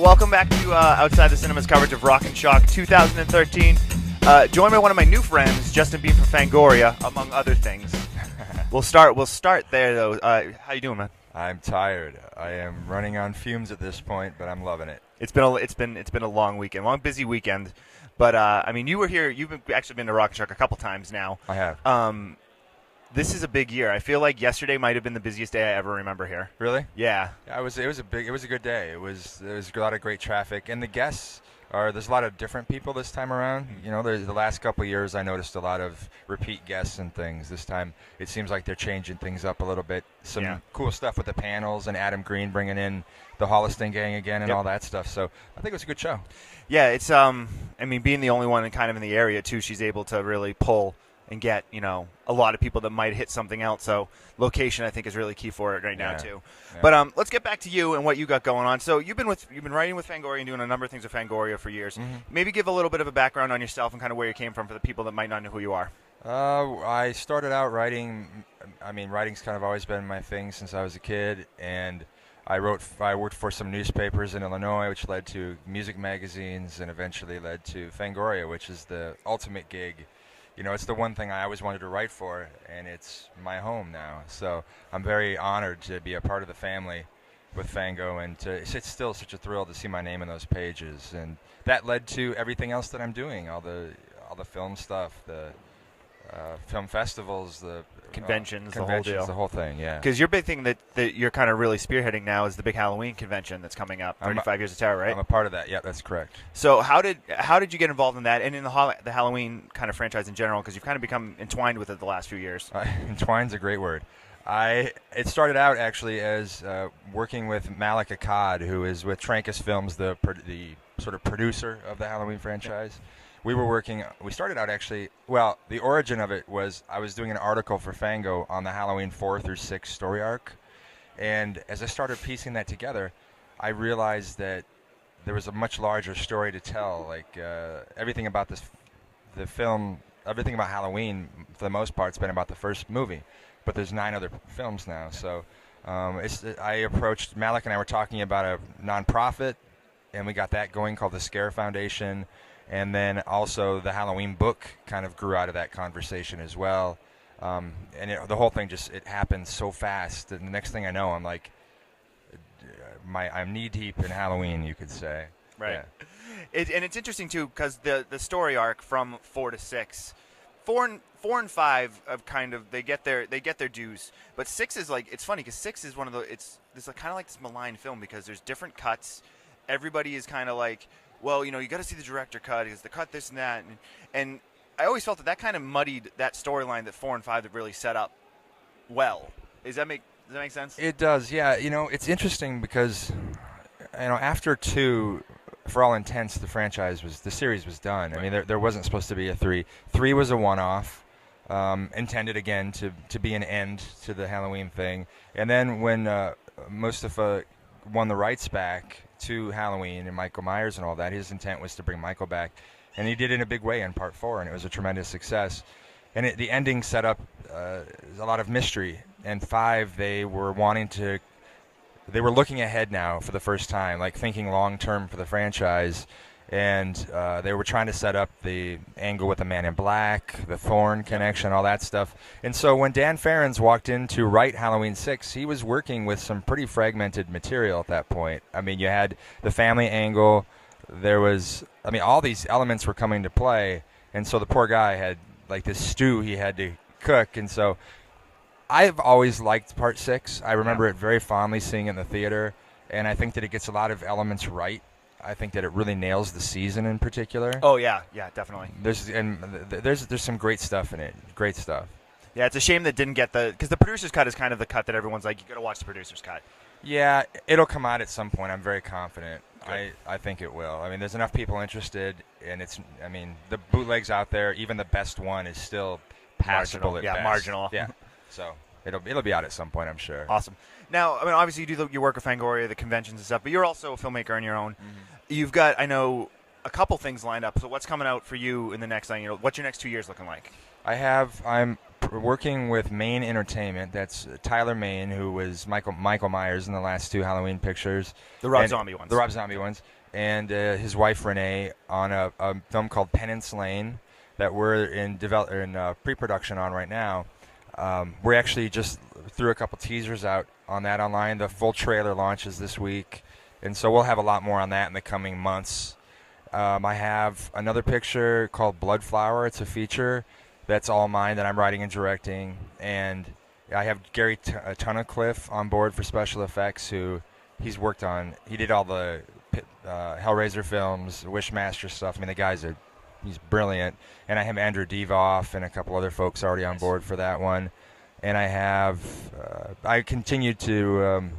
welcome back to Outside the Cinema's coverage of Rock and Shock 2013. Joined by one of my new friends, Justin Beahm from Fangoria, among other things. We'll start there though. How you doing, man? I'm tired. I am running on fumes at this point, but I'm loving it. It's been a long weekend, busy weekend. But I mean, you were here. Actually been to Rock and Shock a couple times now. I have. This is a big year. I feel like yesterday might have been the busiest day I ever remember here. Really? Yeah. It was a good day. There was a lot of great traffic, and the guests there's a lot of different people this time around. You know, the last couple of years I noticed a lot of repeat guests and things. This time it seems like they're changing things up a little bit. Some cool stuff with the panels and Adam Green bringing in the Holliston gang again and all that stuff. So I think it was a good show. Yeah, it's I mean, being the only one kind of in the area too, she's able to really pull and get, a lot of people that might hit something else. So location, I think, is really key for it right now too. Yeah. But let's get back to you and what you got going on. So you've been writing with Fangoria and doing a number of things with Fangoria for years. Mm-hmm. Maybe give a little bit of a background on yourself and kind of where you came from for the people that might not know who you are. I started out writing. I mean, writing's kind of always been my thing since I was a kid, and I worked for some newspapers in Illinois, which led to music magazines, and eventually led to Fangoria, which is the ultimate gig. It's the one thing I always wanted to write for, and it's my home now. So I'm very honored to be a part of the family with Fango, and it's still such a thrill to see my name in those pages. And that led to everything else that I'm doing, all the film stuff, the film festivals, the conventions, the whole deal. The whole thing, yeah. Because your big thing that you're kind of really spearheading now is the big Halloween convention that's coming up, 35 Years of Terror, right? I'm a part of that. Yeah, that's correct. So how did you get involved in that and in the Halloween kind of franchise in general? Because you've kind of become entwined with it the last few years. Entwined's a great word. It started out actually as working with Malik Akkad, who is with Trancas Films, the sort of producer of the Halloween franchise. We started out actually, the origin of it was I was doing an article for Fango on the Halloween 4 through 6 story arc. And as I started piecing that together, I realized that there was a much larger story to tell. Like everything about the film, everything about Halloween, for the most part, has been about the first movie. But there's 9 other films now. So I approached, Malik and I were talking about a nonprofit, and we got that going called the Scare Foundation. And then also the Halloween book kind of grew out of that conversation as well. The whole thing it happened so fast. And the next thing I know, I'm like, I'm knee deep in Halloween, you could say. Right. Yeah. And it's interesting too because the story arc from 4 to 6, 4 and 5 of kind of they get their dues, but 6 is like, it's funny because 6 is one of it's kind of like this maligned film because there's different cuts. Everybody is kind of like, well, you got to see the director cut because the cut this and that, and I always felt that kind of muddied that storyline that 4 and 5 that really set up well. Does that make sense? It does, yeah. It's interesting because after 2, for all intents, the series was done. Right. I mean, there wasn't supposed to be a 3. 3 was a one-off, intended again to be an end to the Halloween thing. And then when Mustafa won the rights back to Halloween and Michael Myers and all that, his intent was to bring Michael back, and he did it in a big way in part 4, and it was a tremendous success. And the ending set up a lot of mystery. And 5, they were looking ahead now for the first time, like thinking long term for the franchise. And they were trying to set up the angle with the Man in Black, the Thorn connection, all that stuff. And so when Dan Farrens walked in to write Halloween 6, he was working with some pretty fragmented material at that point. I mean, you had the family angle. All these elements were coming to play. And so the poor guy had like this stew he had to cook. And so I've always liked Part 6. I remember it very fondly, seeing it in the theater. And I think that it gets a lot of elements right. I think that it really nails the season in particular. Oh yeah, definitely. There's some great stuff in it. Great stuff. Yeah, it's a shame that didn't get because the producer's cut is kind of the cut that everyone's like, you got to watch the producer's cut. Yeah, it'll come out at some point. I'm very confident. I think it will. I mean, there's enough people interested, and the bootlegs out there, even the best one is still passable at best. Marginal. Yeah, so it'll be out at some point, I'm sure. Awesome. Now, I mean, obviously you do your work with Fangoria, the conventions and stuff, but you're also a filmmaker on your own. Mm-hmm. You've got, I know, a couple things lined up. So what's coming out for you in the next thing? What's your next 2 years looking like? I'm working with Maine Entertainment. That's Tyler Maine, who was Michael Myers in the last 2 Halloween pictures. The Rob Zombie ones. The Rob Zombie ones. And his wife Renee on a film called Penance Lane that we're in pre-production on right now. We actually just threw a couple teasers out on that online. The full trailer launches this week, and so we'll have a lot more on that in the coming months. I have another picture called Bloodflower. It's a feature that's all mine that I'm writing and directing, and I have Gary Tunnicliffe on board for special effects, who he did all the Hellraiser films, Wishmaster stuff. I mean, he's brilliant. And I have Andrew Devoff and a couple other folks already on board for that one. And I have, I continue to,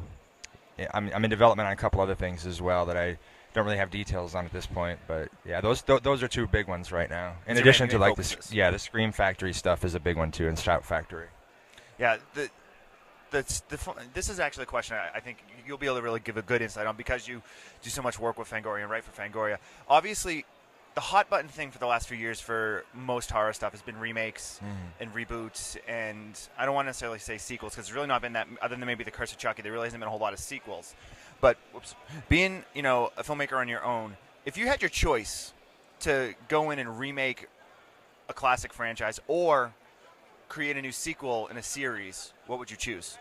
I'm in development on a couple other things as well that I don't really have details on at this point. But yeah, those are 2 big ones right now. In addition to like the Scream Factory stuff is a big one too, and Shout Factory. Yeah, this is actually a question I think you'll be able to really give a good insight on, because you do so much work with Fangoria and write for Fangoria. Obviously, the hot button thing for the last few years for most horror stuff has been remakes and reboots, and I don't want to necessarily say sequels, because it's really not been that, other than maybe The Curse of Chucky, there really hasn't been a whole lot of sequels. But being a filmmaker on your own, if you had your choice to go in and remake a classic franchise or create a new sequel in a series, what would you choose?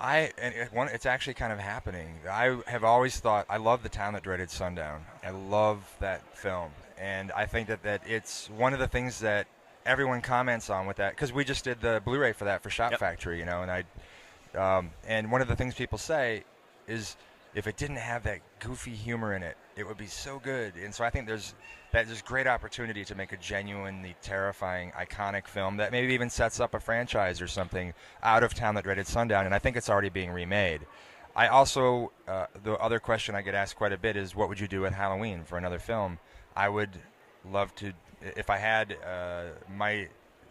It's actually kind of happening. I have always thought, I love The Town That Dreaded Sundown. I love that film, and I think that it's one of the things that everyone comments on with that, because we just did the Blu-ray for that for Shout Factory, and one of the things people say is, if it didn't have that goofy humor in it, it would be so good. And so I think there's great opportunity to make a genuinely terrifying, iconic film that maybe even sets up a franchise or something out of Town That Dreaded Sundown, and I think it's already being remade. I also, the other question I get asked quite a bit is, what would you do with Halloween for another film? I would love to, if I had my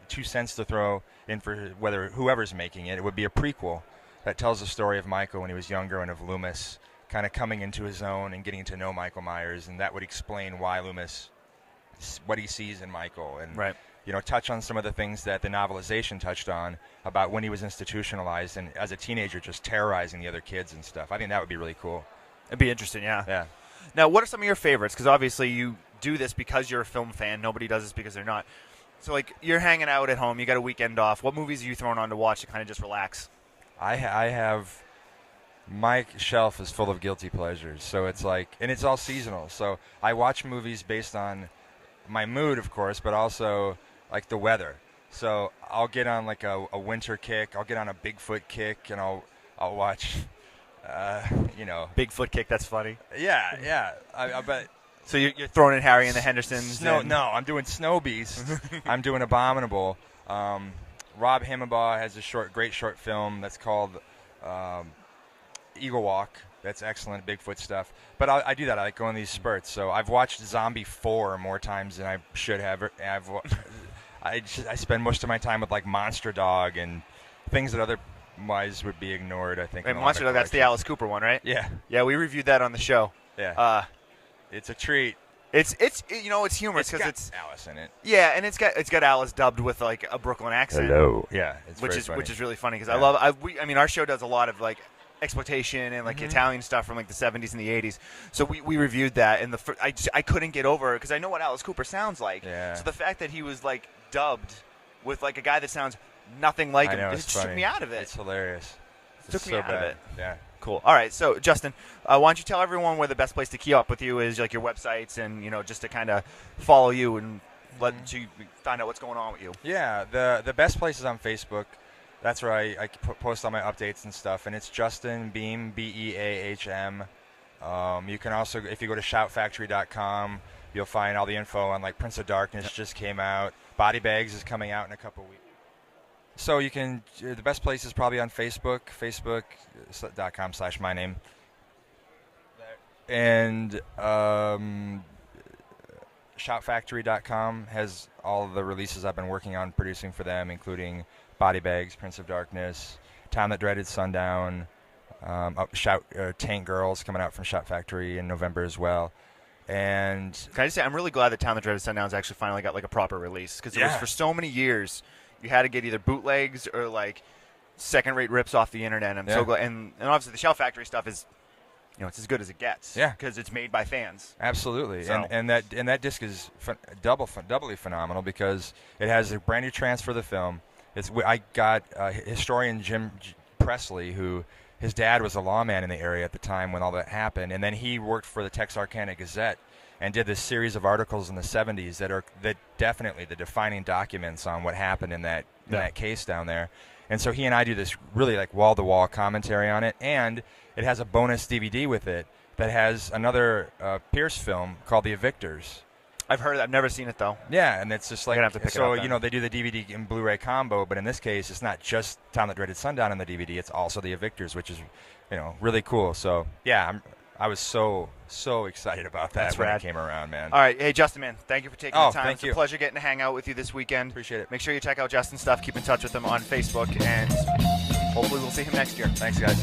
2 cents to throw in for whoever's making it, it would be a prequel that tells the story of Michael when he was younger and of Loomis kind of coming into his own and getting to know Michael Myers, and that would explain why Loomis, what he sees in Michael, and touch on some of the things that the novelization touched on about when he was institutionalized and as a teenager just terrorizing the other kids and stuff. I think that would be really cool. It'd be interesting, yeah. Yeah. Now, what are some of your favorites? Because obviously you do this because you're a film fan. Nobody does this because they're not. So, like, you're hanging out at home. You got a weekend off. What movies are you throwing on to watch to kind of just relax? I have... My shelf is full of guilty pleasures, so it's like, and it's all seasonal. So I watch movies based on my mood, of course, but also like the weather. So I'll get on like a winter kick. I'll get on a Bigfoot kick, and I'll watch, Bigfoot kick. That's funny. Yeah. I bet. So you're throwing in Harry and the Hendersons? No, I'm doing Snow Beast. I'm doing Abominable. Rob Himmelbaugh has a great short film that's called Eagle Walk. That's excellent Bigfoot stuff. But I do that. I like going these spurts. So I've watched Zombie 4 more times than I should have. I spend most of my time with like Monster Dog and things that otherwise would be ignored, I think. Wait, Monster Dog, that's the Alice Cooper one, right? Yeah. Yeah, we reviewed that on the show. Yeah. It's a treat. It's humorous because it's Alice in it. Yeah, and it's got Alice dubbed with like a Brooklyn accent. Hello. Yeah, which is really funny because I mean our show does a lot of like exploitation and like Italian stuff from like the 70s and the 80s. So we reviewed that, and I couldn't get over it because I know what Alice Cooper sounds like. Yeah. So the fact that he was like dubbed with like a guy that sounds nothing like him, it just took me out of it. It's hilarious. Took me out of it. Yeah. Cool. All right. So Justin, why don't you tell everyone where the best place to keep up with you is, like your websites, and just to kind of follow you and let you find out what's going on with you. Yeah. The best place is on Facebook. That's where I post all my updates and stuff, and it's Justin Beahm, Beahm. You can also, if you go to shoutfactory.com, you'll find all the info on like Prince of Darkness just came out. Body Bags is coming out in a couple weeks. So you can, the best place is probably on Facebook, facebook.com/myname. And shoutfactory.com has all of the releases I've been working on producing for them, including Body Bags, Prince of Darkness, Town That Dreaded Sundown, Tank Girls coming out from Shout Factory in November as well. And can I just say, I'm really glad that Town That Dreaded Sundown has actually finally got like a proper release, because it was for so many years You had to get either bootlegs or like second-rate rips off the internet. I'm so glad, and obviously the Shell Factory stuff is, it's as good as it gets. Yeah, because it's made by fans. Absolutely, So. and that disc is doubly phenomenal because it has a brand new transfer of the film. I got historian Jim Presley, who his dad was a lawman in the area at the time when all that happened, and then he worked for the Texarkana Gazette and did this series of articles in the 70s that definitely the defining documents on what happened in that case down there. And so he and I do this really like wall-to-wall commentary on it, and it has a bonus DVD with it that has another Pierce film called The Evictors. I've heard it. I've never seen it, though. Yeah, and it's just like, I'm gonna have to pick it up then. They do the DVD and Blu-ray combo, but in this case, it's not just Town That Dreaded Sundown on the DVD, it's also The Evictors, which is, really cool. So, yeah, I was so excited about that when it came around, man. All right. Hey, Justin, man, thank you for taking the time. Thank you. It's a pleasure getting to hang out with you this weekend. Appreciate it. Make sure you check out Justin's stuff. Keep in touch with him on Facebook, and hopefully we'll see him next year. Thanks, guys.